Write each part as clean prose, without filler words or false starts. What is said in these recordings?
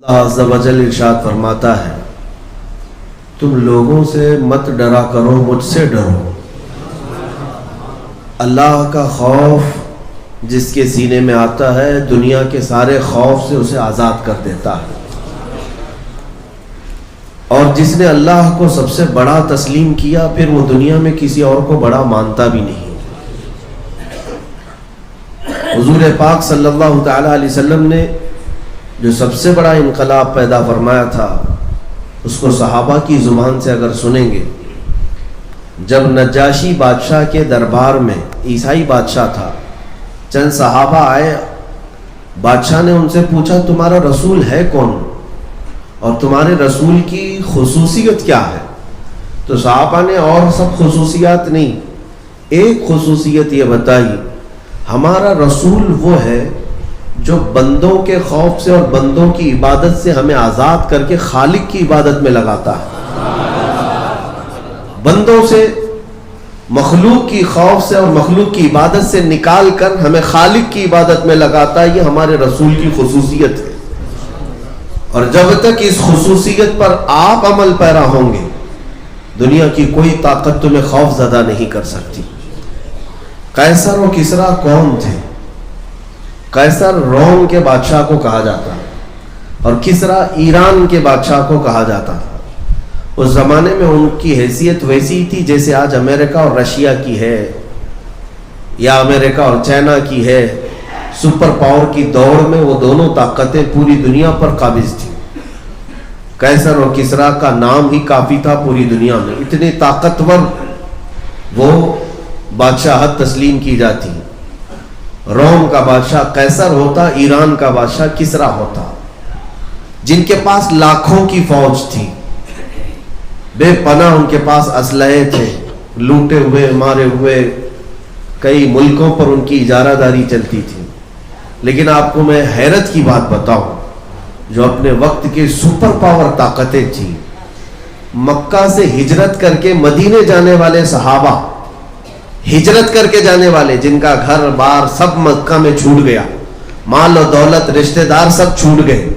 عز و جل ارشاد فرماتا ہے، تم لوگوں سے مت ڈرا کرو، مجھ سے ڈرو۔ اللہ کا خوف جس کے سینے میں آتا ہے دنیا کے سارے خوف سے اسے آزاد کر دیتا ہے، اور جس نے اللہ کو سب سے بڑا تسلیم کیا پھر وہ دنیا میں کسی اور کو بڑا مانتا بھی نہیں۔ حضور پاک صلی اللہ تعالی علیہ وسلم نے جو سب سے بڑا انقلاب پیدا فرمایا تھا اس کو صحابہ کی زبان سے اگر سنیں گے، جب نجاشی بادشاہ کے دربار میں عیسائی بادشاہ تھا، چند صحابہ آئے، بادشاہ نے ان سے پوچھا تمہارا رسول ہے کون اور تمہارے رسول کی خصوصیت کیا ہے؟ تو صحابہ نے اور سب خصوصیات نہیں، ایک خصوصیت یہ بتائی، ہمارا رسول وہ ہے جو بندوں کے خوف سے اور بندوں کی عبادت سے ہمیں آزاد کر کے خالق کی عبادت میں لگاتا ہے۔ بندوں سے، مخلوق کی خوف سے اور مخلوق کی عبادت سے نکال کر ہمیں خالق کی عبادت میں لگاتا ہے، یہ ہمارے رسول کی خصوصیت ہے۔ اور جب تک اس خصوصیت پر آپ عمل پیرا ہوں گے دنیا کی کوئی طاقت تمہیں خوف زدہ نہیں کر سکتی۔ قیصر و کسریٰ کون تھے؟ قیصر روم کے بادشاہ کو کہا جاتا ہے اور کسریٰ ایران کے بادشاہ کو کہا جاتا تھا۔ اس زمانے میں ان کی حیثیت ویسی تھی جیسے آج امریکہ اور رشیا کی ہے، یا امریکہ اور چائنا کی ہے۔ سپر پاور کی دوڑ میں وہ دونوں طاقتیں پوری دنیا پر قابض تھیں۔ قیصر اور کسریٰ کا نام ہی کافی تھا پوری دنیا میں، اتنے طاقتور وہ بادشاہت تسلیم کی جاتی۔ روم کا بادشاہ قیصر ہوتا، ایران کا بادشاہ کسریٰ ہوتا، جن کے پاس لاکھوں کی فوج تھی، بے پناہ ان کے پاس اسلحے تھے، لوٹے ہوئے مارے ہوئے کئی ملکوں پر ان کی اجارہ داری چلتی تھی۔ لیکن آپ کو میں حیرت کی بات بتاؤں، جو اپنے وقت کے سپر پاور طاقتیں تھیں، مکہ سے ہجرت کر کے مدینے جانے والے صحابہ، ہجرت کر کے جانے والے جن کا گھر بار سب مکہ میں چھوٹ گیا، مال و دولت رشتہ دار سب چھوٹ گئے،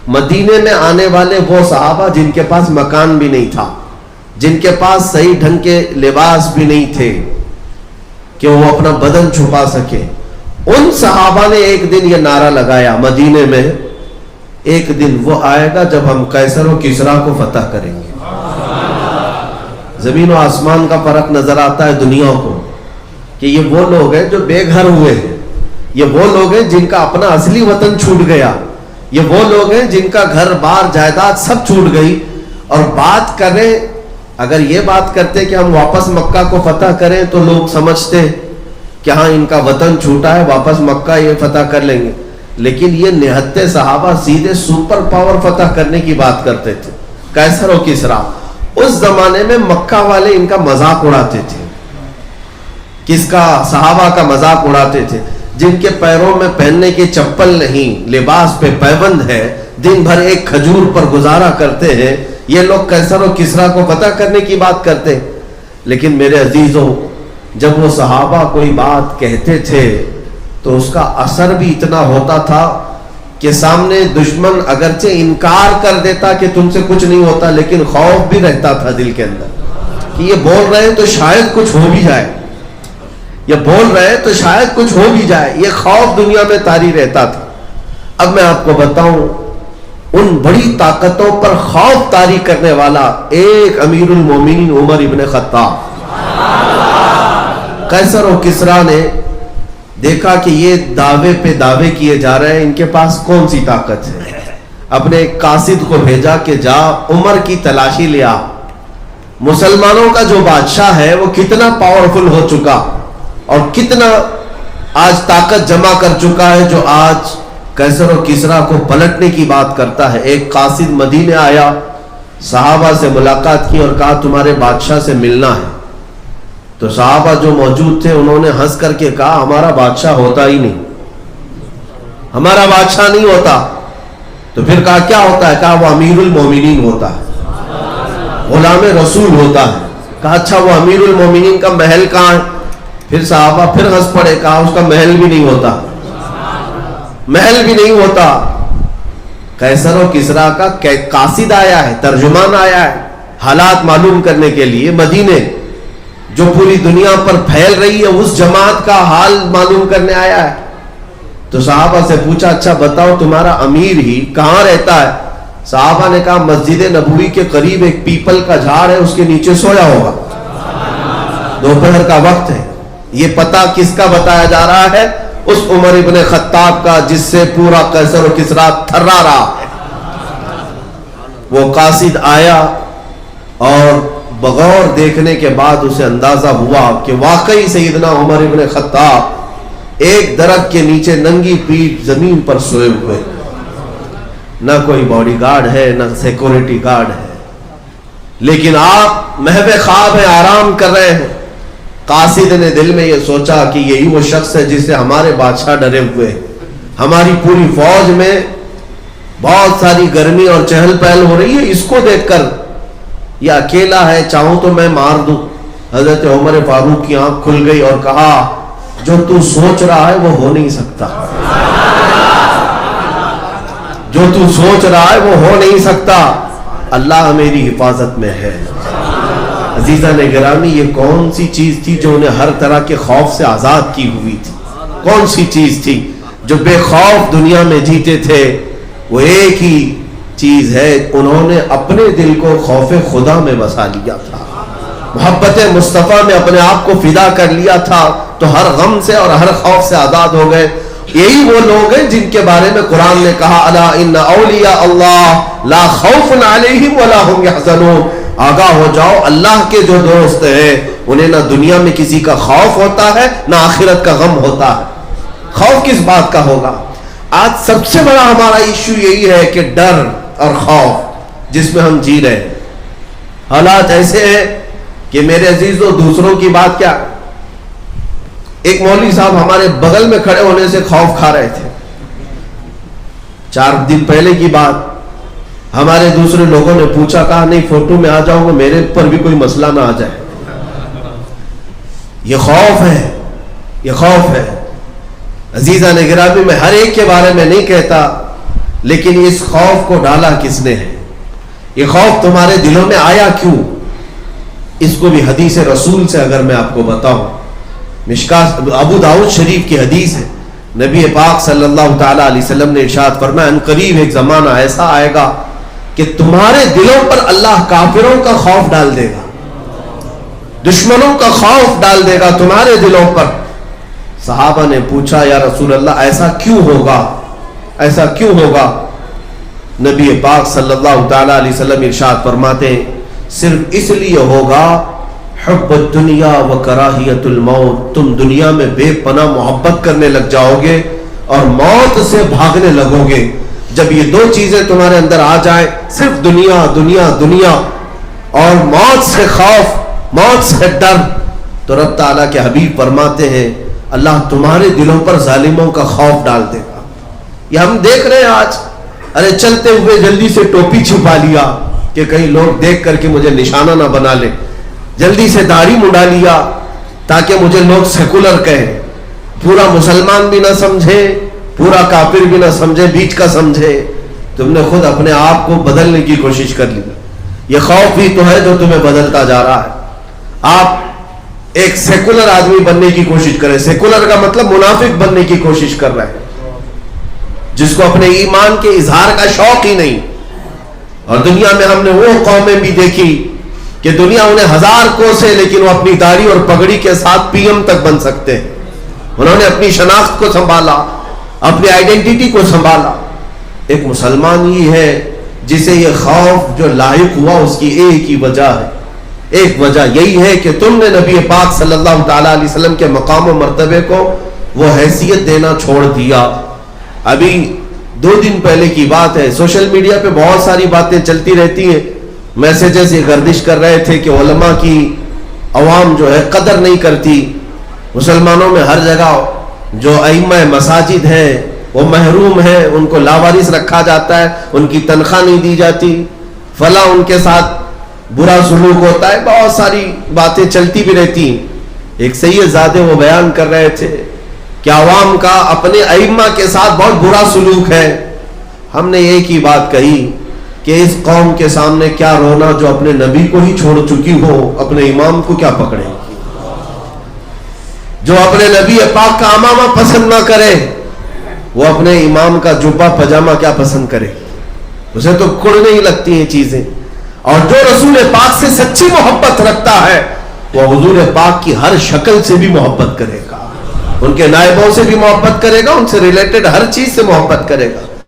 مدینے میں آنے والے وہ صحابہ جن کے پاس مکان بھی نہیں تھا، جن کے پاس صحیح ڈھنگ کے لباس بھی نہیں تھے کہ وہ اپنا بدن چھپا سکے، ان صحابہ نے ایک دن یہ نعرہ لگایا مدینے میں، ایک دن وہ آئے گا جب ہم قیصر و کسریٰ کو فتح کریں گے۔ زمین و آسمان کا فرق نظر آتا ہے دنیا کو کہ یہ وہ لوگ ہیں جو بے گھر ہوئے ہیں، یہ وہ لوگ ہیں جن کا اپنا اصلی وطن چھوٹ گیا، یہ وہ لوگ ہیں جن کا گھر بار جائیداد سب چھوٹ گئی، اور بات کریں، اگر یہ بات کرتے کہ ہم واپس مکہ کو فتح کریں تو لوگ سمجھتے کہ ہاں ان کا وطن چھوٹا ہے، واپس مکہ یہ فتح کر لیں گے، لیکن یہ نہتے صحابہ سیدھے سپر پاور فتح کرنے کی بات کرتے تھے۔ قیصر و کسریٰ اس زمانے میں مکہ والے ان کا مذاق اڑاتے تھے، کس کا؟ صحابہ کا مذاق اڑاتے تھے، جن کے پیروں میں پہننے کے چپل نہیں، لباس پہ پابند ہے، دن بھر ایک کھجور پر گزارا کرتے ہیں، یہ لوگ قیصر و کسریٰ کو فتح کرنے کی بات کرتے ہیں۔ لیکن میرے عزیزوں، جب وہ صحابہ کوئی بات کہتے تھے تو اس کا اثر بھی اتنا ہوتا تھا کہ سامنے دشمن اگرچہ انکار کر دیتا کہ تم سے کچھ نہیں ہوتا، لیکن خوف بھی رہتا تھا دل کے اندر کہ یہ بول رہے ہیں تو شاید کچھ ہو بھی جائے، یہ بول رہے ہیں تو شاید کچھ ہو بھی جائے، یہ خوف دنیا میں طاری رہتا تھا۔ اب میں آپ کو بتاؤں، ان بڑی طاقتوں پر خوف طاری کرنے والا ایک امیر المومنین عمر ابن خطاب، قیصر و کسریٰ نے دیکھا کہ یہ دعوے پہ دعوے کیے جا رہے ہیں، ان کے پاس کون سی طاقت ہے، اپنے ایک قاصد کو بھیجا کہ جا عمر کی تلاشی لیا، مسلمانوں کا جو بادشاہ ہے وہ کتنا پاورفل ہو چکا اور کتنا آج طاقت جمع کر چکا ہے جو آج قیصر و کسریٰ کو پلٹنے کی بات کرتا ہے۔ ایک قاصد مدینے آیا، صحابہ سے ملاقات کی اور کہا تمہارے بادشاہ سے ملنا ہے۔ تو صحابہ جو موجود تھے انہوں نے ہنس کر کے کہا ہمارا بادشاہ ہوتا ہی نہیں، ہمارا بادشاہ نہیں ہوتا۔ تو پھر کہا کیا ہوتا ہے؟ کہا وہ امیر المومنین ہوتا ہے، غلام رسول ہوتا ہے۔ کہا اچھا وہ امیر المومنین کا محل کہاں ہے؟ پھر صحابہ پھر ہنس پڑے، کہا اس کا محل بھی نہیں ہوتا، محل بھی نہیں ہوتا۔ قیصر و کسرا کا قاصد آیا ہے, ترجمان آیا ہے حالات معلوم کرنے کے لیے. مدینے جو پوری دنیا پر پھیل رہی ہے اس جماعت کا حال معلوم کرنے آیا ہے. تو صحابہ سے پوچھا اچھا بتاؤ تمہارا امیر ہی کہاں رہتا ہے؟ صحابہ نے کہا مسجد نبوی کے قریب ایک پیپل کا جھاڑ ہے, اس کے نیچے سویا ہوگا. دوپہر کا وقت ہے. یہ پتہ کس کا بتایا جا رہا ہے؟ اس عمر ابن خطاب کا جس سے پورا قیصر و کسرا تھرا رہا ہے. وہ قاصد آیا اور بغور دیکھنے کے بعد اسے اندازہ ہوا کہ واقعی سیدنا عمر ابن خطاب ایک درخت کے نیچے ننگی پیٹھ زمین پر سوئے ہوئے, نہ کوئی باڈی گارڈ ہے نہ سیکورٹی گارڈ ہے, لیکن آپ محو خواب ہیں, آرام کر رہے ہیں. قاصد نے دل میں یہ سوچا کہ یہی وہ شخص ہے جس سے ہمارے بادشاہ ڈرے ہوئے. ہماری پوری فوج میں بہت ساری گرمی اور چہل پہل ہو رہی ہے, اس کو دیکھ کر یہ اکیلا ہے, چاہوں تو میں مار دوں. حضرت عمر فاروق کی آنکھ کھل گئی اور کہا جو تو سوچ رہا ہے وہ ہو نہیں سکتا, جو تو سوچ رہا ہے وہ ہو نہیں سکتا, اللہ میری حفاظت میں ہے. عزیزان گرامی, یہ کون سی چیز تھی جو انہیں ہر طرح کے خوف سے آزاد کی ہوئی تھی؟ کون سی چیز تھی جو بے خوف دنیا میں جیتے تھے؟ وہ ایک ہی چیز ہے, انہوں نے اپنے دل کو خوف خدا میں بسا لیا تھا, محبت مصطفیٰ میں اپنے آپ کو فدا کر لیا تھا, تو ہر غم سے اور ہر خوف سے آزاد ہو گئے. یہی وہ لوگ ہیں جن کے بارے میں قرآن نے کہا الا ان اولیاء اللہ لا خوف علیہم ولا هم يحزنون, آگاہ ہو جاؤ اللہ کے جو دوست ہیں انہیں نہ دنیا میں کسی کا خوف ہوتا ہے نہ آخرت کا غم ہوتا ہے. خوف کس بات کا ہوگا؟ آج سب سے بڑا ہمارا ایشو یہی ہے کہ ڈر اور خوف جس میں ہم جی رہے ہیں. حالات ایسے ہیں کہ میرے عزیزو دوسروں کی بات کیا, ایک مولوی صاحب ہمارے بغل میں کھڑے ہونے سے خوف کھا رہے تھے. 4 دن پہلے کی بات, ہمارے دوسرے لوگوں نے پوچھا, کہا نہیں فوٹو میں آ جاؤں گا, میرے پر بھی کوئی مسئلہ نہ آ جائے. یہ خوف ہے, یہ خوف ہے. عزیزان گرامی, میں ہر ایک کے بارے میں نہیں کہتا, لیکن اس خوف کو ڈالا کس نے ہے؟ یہ خوف تمہارے دلوں میں آیا کیوں؟ اس کو بھی حدیث رسول سے اگر میں آپ کو بتاؤں, مشکات ابو داؤد شریف کی حدیث ہے, نبی پاک صلی اللہ تعالی علیہ وسلم نے ارشاد فرمایا ان قریب ایک زمانہ ایسا آئے گا کہ تمہارے دلوں پر اللہ کافروں کا خوف ڈال دے گا, دشمنوں کا خوف ڈال دے گا تمہارے دلوں پر. صحابہ نے پوچھا یا رسول اللہ ایسا کیوں ہوگا, ایسا کیوں ہوگا؟ نبی پاک صلی اللہ تعالی علیہ وسلم ارشاد فرماتے ہیں صرف اس لیے ہوگا حب الدنیا و کراہیت الموت, تم دنیا میں بے پناہ محبت کرنے لگ جاؤ گے اور موت سے بھاگنے لگو گے. جب یہ 2 چیزیں تمہارے اندر آ جائیں, صرف دنیا دنیا دنیا اور موت سے خوف, موت سے ڈر, تو رب تعالیٰ کے حبیب فرماتے ہیں اللہ تمہارے دلوں پر ظالموں کا خوف ڈال دے گا. یہ ہم دیکھ رہے ہیں آج, ارے چلتے ہوئے جلدی سے ٹوپی چھپا لیا کہ کہیں لوگ دیکھ کر کے مجھے نشانہ نہ بنا لے, جلدی سے داڑھی منڈا لیا تاکہ مجھے لوگ سیکولر کہیں, پورا مسلمان بھی نہ سمجھے پورا کافر بھی نہ سمجھے, بیچ کا سمجھے. تم نے خود اپنے آپ کو بدلنے کی کوشش کر لی. یہ خوف ہی تو ہے جو تمہیں بدلتا جا رہا ہے. آپ ایک سیکولر آدمی بننے کی کوشش کریں, سیکولر کا مطلب منافق بننے کی کوشش کر رہے ہیں جس کو اپنے ایمان کے اظہار کا شوق ہی نہیں. اور دنیا میں ہم نے وہ قومیں بھی دیکھی کہ دنیا انہیں 1000 کوسے لیکن وہ اپنی داڑھی اور پگڑی کے ساتھ پی ایم تک بن سکتے ہیں. انہوں نے اپنی شناخت کو سنبھالا, اپنی آئیڈینٹی کو سنبھالا. ایک مسلمان ہی ہے جسے یہ خوف جو لاحق ہوا اس کی ایک ہی وجہ ہے, ایک وجہ یہی ہے کہ تم نے نبی پاک صلی اللہ تعالی علیہ وسلم کے مقام و مرتبے کو وہ حیثیت دینا چھوڑ دیا. ابھی 2 دن پہلے کی بات ہے, سوشل میڈیا پہ بہت ساری باتیں چلتی رہتی ہیں, میسیجز یہ گردش کر رہے تھے کہ علماء کی عوام جو ہے قدر نہیں کرتی. مسلمانوں میں ہر جگہ جو ائمہ مساجد ہیں وہ محروم ہیں, ان کو لاوارث رکھا جاتا ہے, ان کی تنخواہ نہیں دی جاتی, فلاں ان کے ساتھ برا سلوک ہوتا ہے. بہت ساری باتیں چلتی بھی رہتی ہیں. ایک سید زادے وہ بیان کر رہے تھے کہ عوام کا اپنے ائمہ کے ساتھ بہت برا سلوک ہے. ہم نے ایک ہی بات کہی کہ اس قوم کے سامنے کیا رونا جو اپنے نبی کو ہی چھوڑ چکی ہو، اپنے امام کو کیا پکڑے گی؟ جو اپنے نبی پاک کا امامہ پسند نہ کرے وہ اپنے امام کا جبہ پجامہ کیا پسند کرے؟ اسے تو کڑنے ہی لگتی ہیں چیزیں. اور جو رسول پاک سے سچی محبت رکھتا ہے وہ حضور پاک کی ہر شکل سے بھی محبت کرے گا، ان کے نائبوں سے بھی محبت کرے گا، ان سے ریلیٹڈ ہر چیز سے محبت کرے گا.